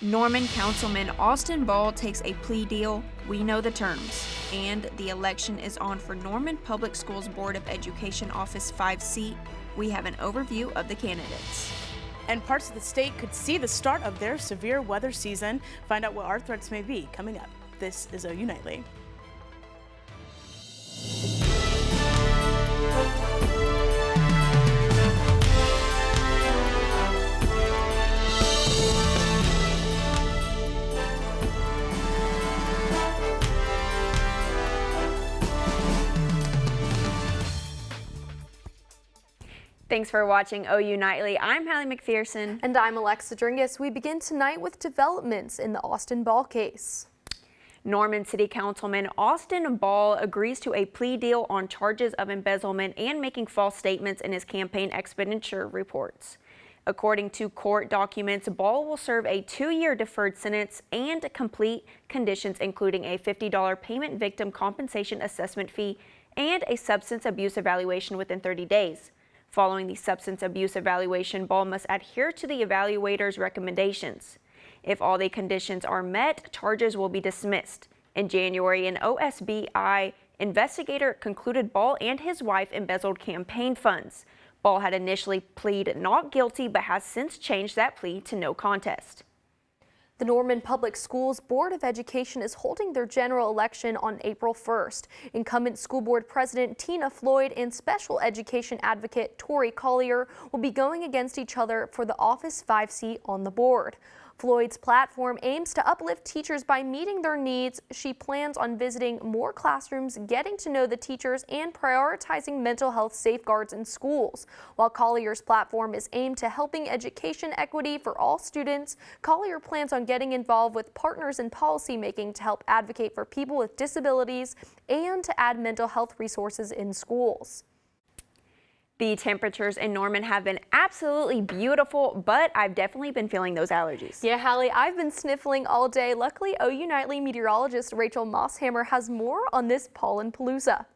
Norman Councilman Austin Ball takes a plea deal. We know the terms. And the election is on for Norman Public Schools Board of Education Office 5 seat. We have an overview of the candidates. And parts of the state could see the start of their severe weather season. Find out what our threats may be coming up. This is OU Nightly. Thanks for watching OU Nightly. I'm Hallie McPherson. And I'm Alexa Dringus. We begin tonight with developments in the Austin Ball case. Norman City Councilman Austin Ball agrees to a plea deal on charges of embezzlement and making false statements in his campaign expenditure reports. According to court documents, Ball will serve a 2-year deferred sentence and complete conditions including a $50 payment victim compensation assessment fee and a substance abuse evaluation within 30 days. Following the substance abuse evaluation, Ball must adhere to the evaluator's recommendations. If all the conditions are met, charges will be dismissed. In January, an OSBI investigator concluded Ball and his wife embezzled campaign funds. Ball had initially pleaded not guilty, but has since changed that plea to no contest. The Norman Public Schools Board of Education is holding their general election on April 1st. Incumbent school board president Tina Floyd and special education advocate Tori Collier will be going against each other for the Office 5 seat on the board. Floyd's platform aims to uplift teachers by meeting their needs. She plans on visiting more classrooms, getting to know the teachers, and prioritizing mental health safeguards in schools. While Collier's platform is aimed to helping education equity for all students, Collier plans on getting involved with partners in policymaking to help advocate for people with disabilities and to add mental health resources in schools. The temperatures in Norman have been absolutely beautiful, but I've definitely been feeling those allergies. Yeah, Hallie, I've been sniffling all day. Luckily, OU Nightly meteorologist Rachel Mosshammer has more on this pollen palooza.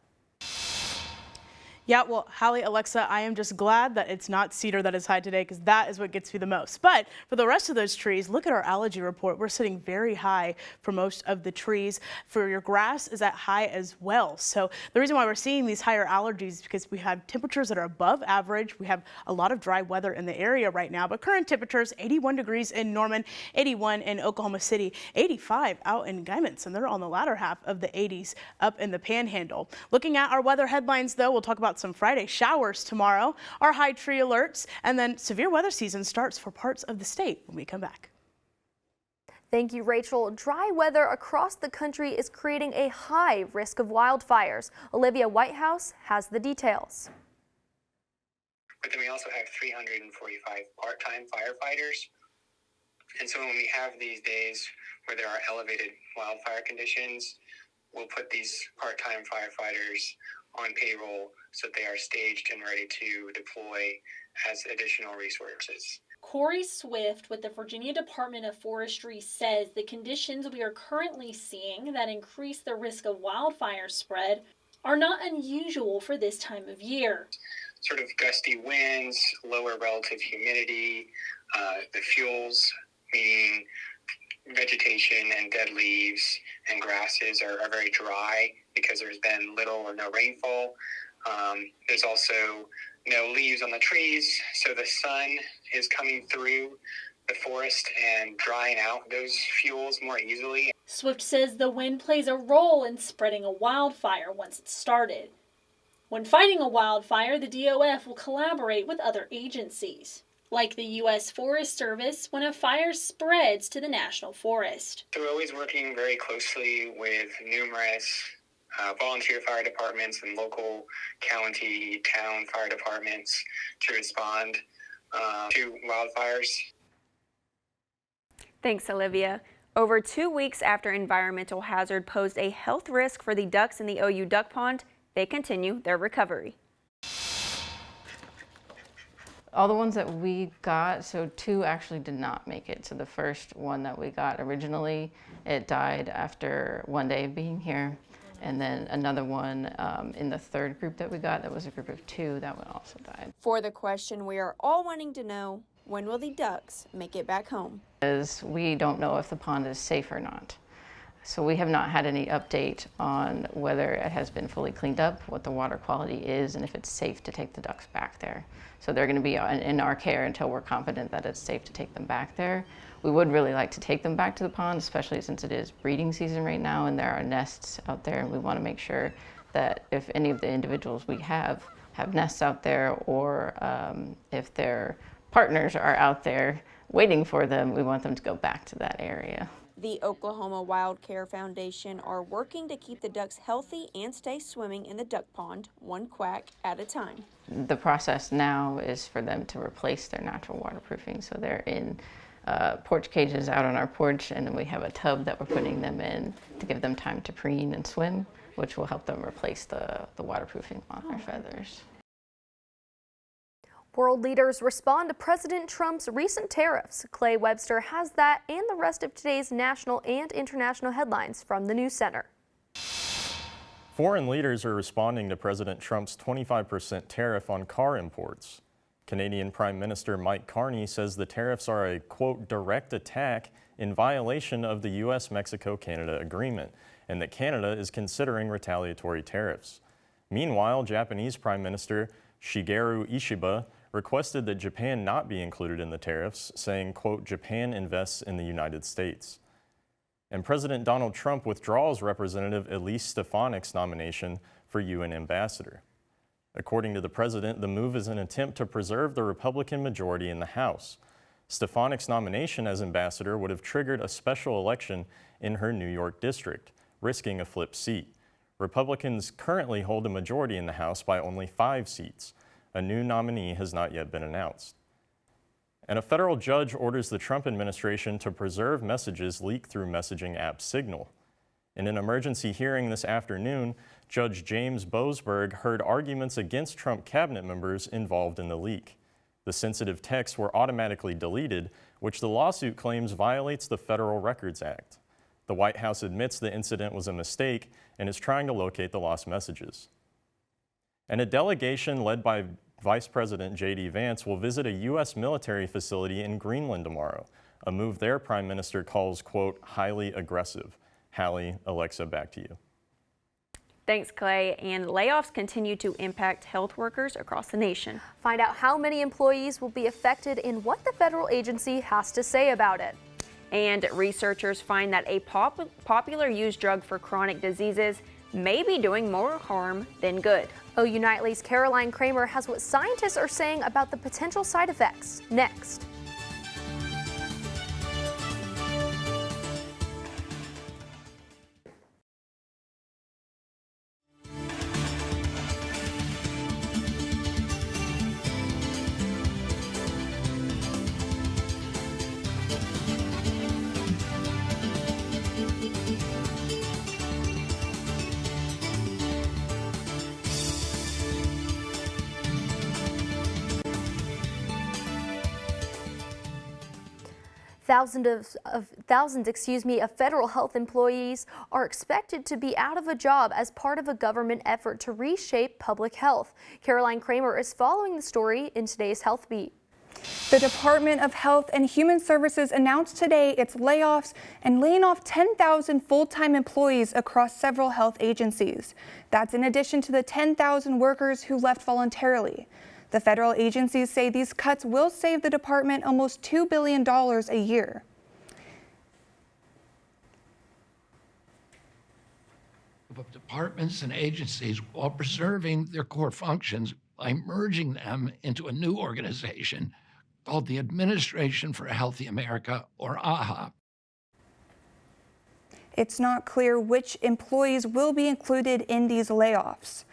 Yeah, well, Hallie, Alexa, I am just glad that it's not cedar that is high today because that is what gets me the most. But for the rest of those trees, look at our allergy report. We're sitting very high for most of the trees. For your grass is at high as well. So the reason why we're seeing these higher allergies is because we have temperatures that are above average. We have a lot of dry weather in the area right now, but current temperatures 81 degrees in Norman, 81 in Oklahoma City, 85 out in Guymans, and they're on the latter half of the 80s up in the Panhandle. Looking at our weather headlines, though, we'll talk about some Friday showers tomorrow, our high tree alerts, and then severe weather season starts for parts of the state when we come back. Thank you, Rachel. Dry weather across the country is creating a high risk of wildfires. Olivia Whitehouse has the details. But then we also have 345 part-time firefighters. And so when we have these days where there are elevated wildfire conditions, we'll put these part-time firefighters on payroll so they are staged and ready to deploy as additional resources. Corey Swift with the Virginia Department of Forestry says the conditions we are currently seeing that increase the risk of wildfire spread are not unusual for this time of year. Sort of gusty winds, lower relative humidity, the fuels, meaning vegetation and dead leaves and grasses are very dry because there's been little or no rainfall. There's also no leaves on the trees, so the sun is coming through the forest and drying out those fuels more easily. Swift says the wind plays a role in spreading a wildfire once it's started. When fighting a wildfire, the DOF will collaborate with other agencies, like the U.S. Forest Service when a fire spreads to the national forest. So we're always working very closely with numerous volunteer fire departments and local county, town fire departments to respond to wildfires. Thanks, Olivia. Over 2 weeks after environmental hazard posed a health risk for the ducks in the OU duck pond, they continue their recovery. All the ones that we got, so 2 actually did not make it. So the first one that we got originally, it died after 1 day of being here. And then another one in the third group that we got, that was a group of 2, that one also died. For the question we are all wanting to know, When will the ducks make it back home? Is we don't know if the pond is safe or not. So we have not had any update on whether it has been fully cleaned up, what the water quality is, and if it's safe to take the ducks back there. So they're going to be in our care until we're confident that it's safe to take them back there. We would really like to take them back to the pond, especially since it is breeding season right now and there are nests out there, and we want to make sure that if any of the individuals we have nests out there, or if their partners are out there waiting for them, we want them to go back to that area. The Oklahoma Wild Care Foundation are working to keep the ducks healthy and stay swimming in the duck pond, one quack at a time. The process now is for them to replace their natural waterproofing. So they're in porch cages out on our porch, and then we have a tub that we're putting them in to give them time to preen and swim, which will help them replace the waterproofing on their feathers. World leaders respond to President Trump's recent tariffs. Clay Webster has that and the rest of today's national and international headlines from the News Center. Foreign leaders are responding to President Trump's 25% tariff on car imports. Canadian Prime Minister Mike Carney says the tariffs are a, quote, direct attack in violation of the U.S.-Mexico-Canada agreement, and that Canada is considering retaliatory tariffs. Meanwhile, Japanese Prime Minister Shigeru Ishiba requested that Japan not be included in the tariffs, saying, quote, Japan invests in the United States. And President Donald Trump withdraws Representative Elise Stefanik's nomination for UN ambassador. According to the president, the move is an attempt to preserve the Republican majority in the House. Stefanik's nomination as ambassador would have triggered a special election in her New York district, risking a flip seat. Republicans currently hold a majority in the House by only 5 seats. A new nominee has not yet been announced. And a federal judge orders the Trump administration to preserve messages leaked through messaging app Signal. In an emergency hearing this afternoon, Judge James Boasberg heard arguments against Trump cabinet members involved in the leak. The sensitive texts were automatically deleted, which the lawsuit claims violates the Federal Records Act. The White House admits the incident was a mistake and is trying to locate the lost messages. And a delegation led by Vice President J.D. Vance will visit a U.S. military facility in Greenland tomorrow, a move their prime minister calls, quote, highly aggressive. Hallie, Alexa, back to you. Thanks, Clay. And layoffs continue to impact health workers across the nation. Find out how many employees will be affected and what the federal agency has to say about it. And researchers find that a popular used drug for chronic diseases may be doing more harm than good. OU Nightly's Caroline Kramer has what scientists are saying about the potential side effects. Next. Thousands of federal health employees are expected to be out of a job as part of a government effort to reshape public health. Caroline Kramer is following the story in today's Health Beat. The Department of Health and Human Services announced today its layoffs and laying off 10,000 full-time employees across several health agencies. That's in addition to the 10,000 workers who left voluntarily. The federal agencies say these cuts will save the department almost $2 billion a year. Of departments and agencies while preserving their core functions by merging them into a new organization called the Administration for a Healthy America, or AHA. It's not clear which employees will be included in these layoffs.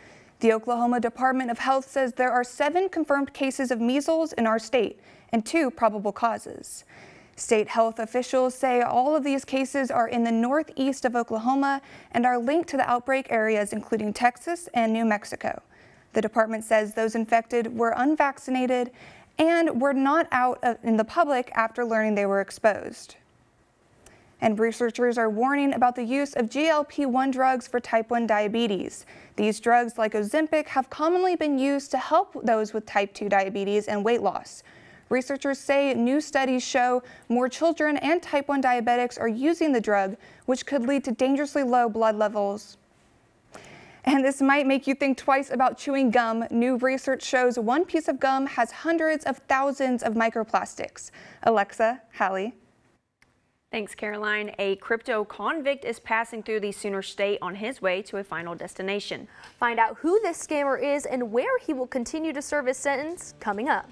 The Oklahoma Department of Health says there are 7 confirmed cases of measles in our state and 2 probable causes. State health officials say all of these cases are in the northeast of Oklahoma and are linked to the outbreak areas including Texas and New Mexico. The department says those infected were unvaccinated and were not out in the public after learning they were exposed. And researchers are warning about the use of GLP-1 drugs for type 1 diabetes. These drugs, like Ozempic, have commonly been used to help those with type 2 diabetes and weight loss. Researchers say new studies show more children and type 1 diabetics are using the drug, which could lead to dangerously low blood levels. And this might make you think twice about chewing gum. New research shows one piece of gum has hundreds of thousands of microplastics. Alexa, Hallie. Thanks, Caroline. A crypto convict is passing through the Sooner State on his way to a final destination. Find out who this scammer is and where he will continue to serve his sentence coming up.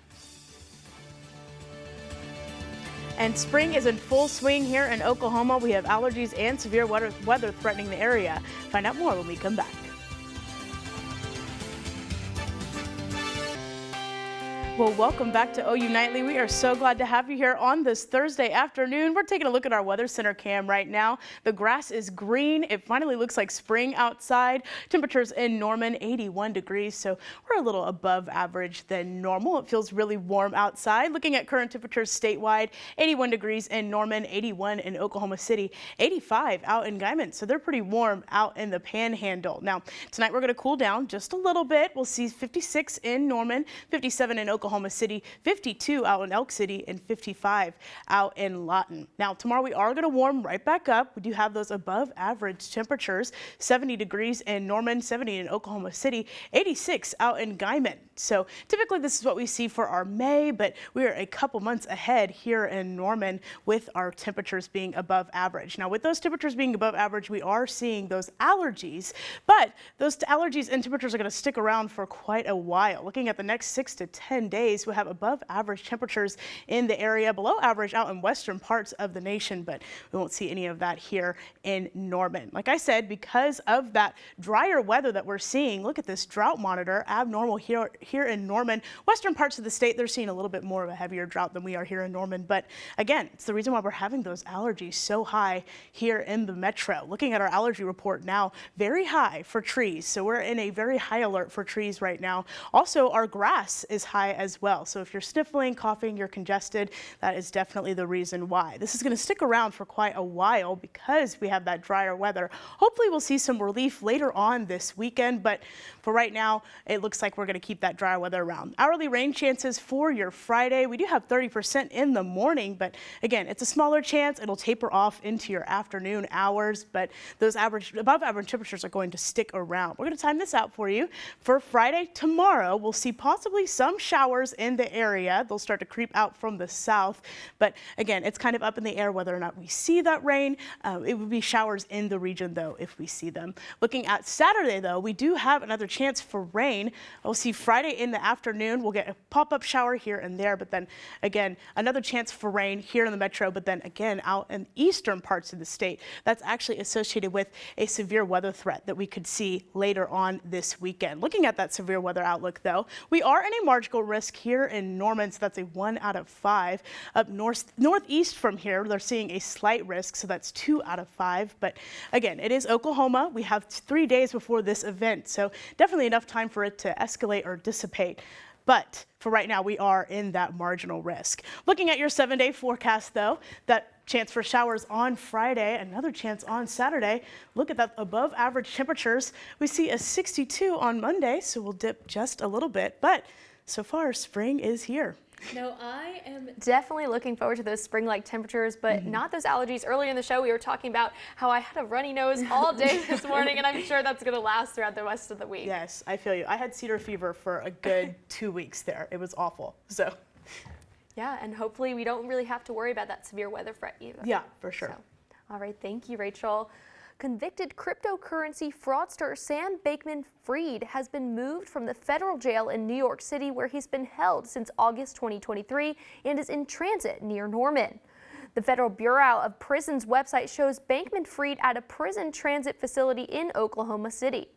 And spring is in full swing here in Oklahoma. We have allergies and severe weather threatening the area. Find out more when we come back. Well, welcome back to OU Nightly. We are so glad to have you here on this Thursday afternoon. We're taking a look at our Weather Center cam right now. The grass is green. It finally looks like spring outside. Temperatures in Norman, 81 degrees, so we're a little above average than normal. It feels really warm outside. Looking at current temperatures statewide, 81 degrees in Norman, 81 in Oklahoma City, 85 out in Guymon, so they're pretty warm out in the Panhandle. Now, tonight we're going to cool down just a little bit. We'll see 56 in Norman, 57 in Oklahoma City, 52 out in Elk City, and 55 out in Lawton. Now, tomorrow we are going to warm right back up. We do have those above average temperatures, 70 degrees in Norman, 70 in Oklahoma City, 86 out in Guymon. So typically this is what we see for our May, but we are a couple months ahead here in Norman with our temperatures being above average. Now, with those temperatures being above average, we are seeing those allergies, but those allergies and temperatures are going to stick around for quite a while. Looking at the next 6 to 10 days, we'll have above average temperatures in the area, below average out in western parts of the nation, but we won't see any of that here in Norman. Like I said, because of that drier weather that we're seeing, look at this drought monitor, abnormal here in Norman. Western parts of the state, they're seeing a little bit more of a heavier drought than we are here in Norman, but again, it's the reason why we're having those allergies so high here in the metro. Looking at our allergy report now, very high for trees, so we're in a very high alert for trees right now. Also, our grass is high as well. So if you're sniffling, coughing, you're congested, that is definitely the reason why. This is going to stick around for quite a while because we have that drier weather. Hopefully we'll see some relief later on this weekend, but for right now, it looks like we're going to keep that dry weather around. Hourly rain chances for your Friday, we do have 30% in the morning, but again, it's a smaller chance. It'll taper off into your afternoon hours, but those above average temperatures are going to stick around. We're going to time this out for you. For Friday, tomorrow, we'll see possibly some showers in the area. They'll start to creep out from the south, but again, it's kind of up in the air whether or not we see that rain. It would be showers in the region though if we see them. Looking at Saturday though, we do have another chance for rain. We'll see Friday in the afternoon. We'll get a pop-up shower here and there, but then again, another chance for rain here in the metro, but then again out in eastern parts of the state. That's actually associated with a severe weather threat that we could see later on this weekend. Looking at that severe weather outlook though, we are in a marginal risk here in Norman, so that's a 1 out of 5. Up northeast from here, they're seeing a slight risk, so that's 2 out of 5. But again, it is Oklahoma. We have 3 days before this event, so definitely enough time for it to escalate or dissipate. But for right now, we are in that marginal risk. Looking at your 7-day forecast though, that chance for showers on Friday, another chance on Saturday. Look at that above average temperatures. We see a 62 on Monday, so we'll dip just a little bit, but so far spring is here. No, I am definitely looking forward to those spring-like temperatures, but not those allergies. Earlier in the show, we were talking about how I had a runny nose all day this morning, and I'm sure that's going to last throughout the rest of the week. Yes, I feel you. I had cedar fever for a good 2 weeks there. It was awful. So, yeah, and hopefully we don't really have to worry about that severe weather threat either. Yeah, for sure. So, all right, thank you, Rachel. Convicted cryptocurrency fraudster Sam Bankman-Fried has been moved from the federal jail in New York City, where he's been held since August 2023 and is in transit near Norman. The Federal Bureau of Prisons website shows Bankman-Fried at a prison transit facility in Oklahoma City.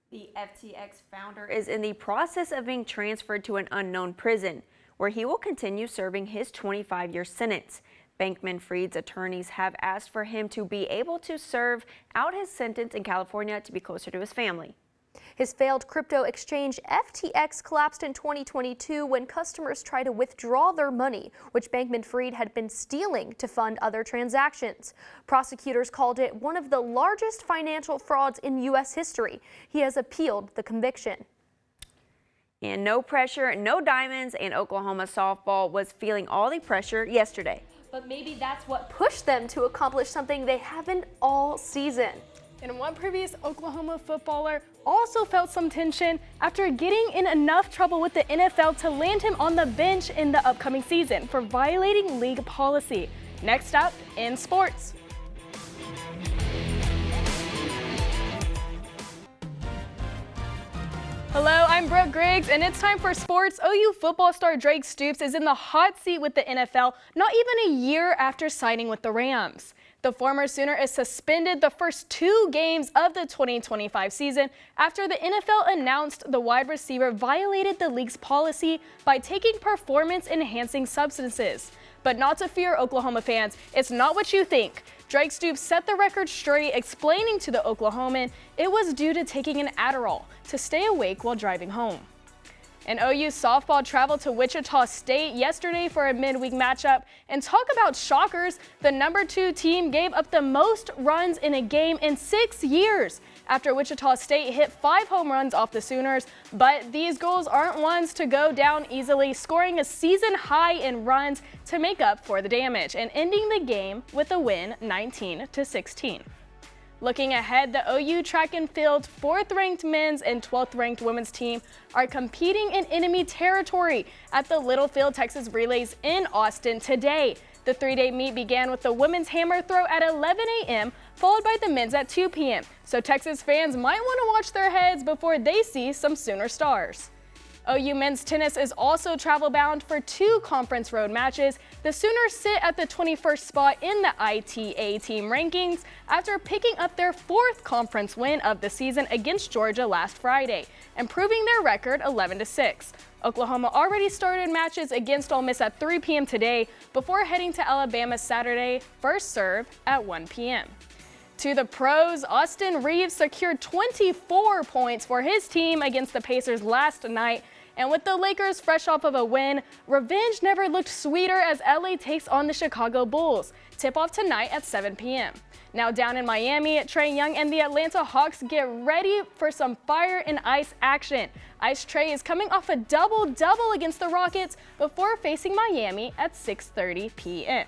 The FTX founder is in the process of being transferred to an unknown prison, where he will continue serving his 25-year sentence. Bankman-Fried's attorneys have asked for him to be able to serve out his sentence in California to be closer to his family. His failed crypto exchange FTX collapsed in 2022 when customers tried to withdraw their money, which Bankman-Fried had been stealing to fund other transactions. Prosecutors called it one of the largest financial frauds in U.S. history. He has appealed the conviction. And no pressure, no diamonds, and Oklahoma softball was feeling all the pressure yesterday. But maybe that's what pushed them to accomplish something they haven't all season. And one previous Oklahoma footballer also felt some tension after getting in enough trouble with the NFL to land him on the bench in the upcoming season for violating league policy. Next up in sports. Hello, I'm Brooke Griggs, and it's time for sports. OU football star Drake Stoops is in the hot seat with the NFL not even a year after signing with the Rams. The former Sooner is suspended the first 2 games of the 2025 season after the NFL announced the wide receiver violated the league's policy by taking performance-enhancing substances. But not to fear, Oklahoma fans, it's not what you think. Drake Stoops set the record straight, explaining to the Oklahoman it was due to taking an Adderall to stay awake while driving home. And OU softball traveled to Wichita State yesterday for a midweek matchup. And talk about shockers, the number 2 team gave up the most runs in a game in 6 years after Wichita State hit 5 home runs off the Sooners. But these goals aren't ones to go down easily, scoring a season high in runs to make up for the damage and ending the game with a win 19-16. Looking ahead, the OU track and field 4th-ranked men's and 12th-ranked women's team are competing in enemy territory at the Littlefield Texas Relays in Austin today. The 3-day meet began with the women's hammer throw at 11 a.m., followed by the men's at 2 p.m. So Texas fans might want to watch their heads before they see some Sooner stars. OU men's tennis is also travel-bound for 2 conference road matches. The Sooners sit at the 21st spot in the ITA team rankings after picking up their 4th conference win of the season against Georgia last Friday, improving their record 11-6. Oklahoma already started matches against Ole Miss at 3 p.m. today before heading to Alabama Saturday, first serve at 1 p.m. To the pros, Austin Reeves secured 24 points for his team against the Pacers last night. And with the Lakers fresh off of a win, revenge never looked sweeter as LA takes on the Chicago Bulls. Tip-off tonight at 7 p.m. Now down in Miami, Trae Young and the Atlanta Hawks get ready for some fire and ice action. Ice Trae is coming off a double-double against the Rockets before facing Miami at 6:30 p.m.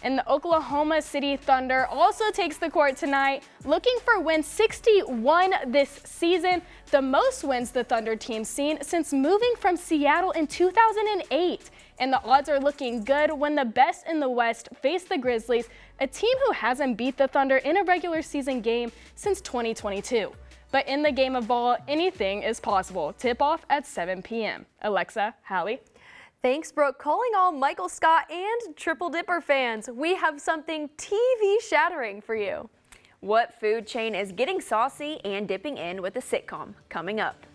And the Oklahoma City Thunder also takes the court tonight, looking for win 61 this season, the most wins the Thunder team's seen since moving from Seattle in 2008. And the odds are looking good when the best in the West face the Grizzlies, a team who hasn't beat the Thunder in a regular season game since 2022. But in the game of ball, anything is possible. Tip-off at 7 p.m. Alexa, Hallie. Thanks, Brooke. Calling all Michael Scott and Triple Dipper fans, we have something TV-shattering for you. What food chain is getting saucy and dipping in with a sitcom? Coming up.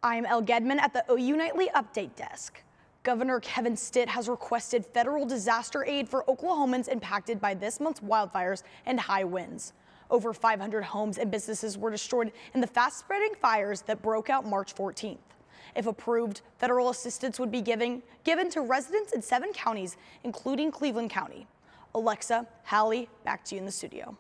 I'm Elle Gedman at the OU Nightly Update Desk. Governor Kevin Stitt has requested federal disaster aid for Oklahomans impacted by this month's wildfires and high winds. Over 500 homes and businesses were destroyed in the fast-spreading fires that broke out March 14th. If approved, federal assistance would be given to residents in 7 counties, including Cleveland County. Alexa, Hallie, back to you in the studio.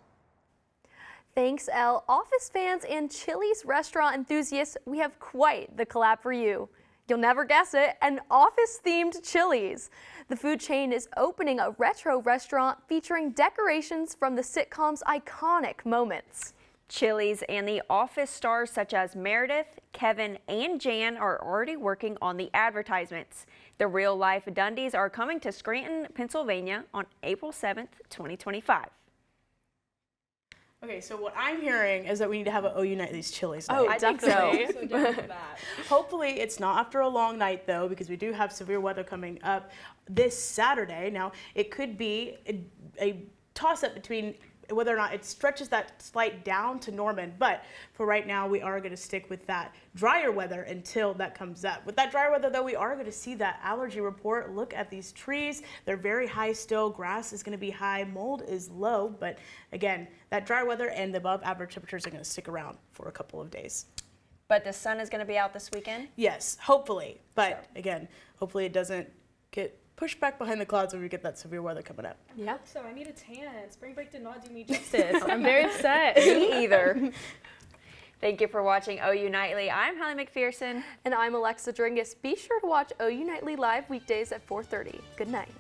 Thanks, Elle. Office fans and Chili's restaurant enthusiasts, we have quite the collab for you. You'll never guess it, an office-themed Chili's. The food chain is opening a retro restaurant featuring decorations from the sitcom's iconic moments. Chili's and the Office stars such as Meredith, Kevin, and Jan are already working on the advertisements. The real-life Dundies are coming to Scranton, Pennsylvania on April 7th, 2025. Okay, so what I'm hearing is that we need to have an OU Nightly's Chili's night. Oh, I think so. Hopefully it's not after a long night though, because we do have severe weather coming up this Saturday. Now, it could be a toss-up between whether or not it stretches that slight down to Norman. But for right now, we are going to stick with that drier weather until that comes up. With that drier weather, though, we are going to see that allergy report. Look at these trees. They're very high still. Grass is going to be high. Mold is low. But again, that dry weather and the above average temperatures are going to stick around for a couple of days. But the sun is going to be out this weekend? Yes, hopefully. But again, hopefully it doesn't get pushed back behind the clouds when we get that severe weather coming up. Yeah. So I need a tan. Spring break did not do me justice. I'm very upset. Me either. Thank you for watching OU Nightly. I'm Holly McPherson. And I'm Alexa Dringus. Be sure to watch OU Nightly live weekdays at 4:30. Good night.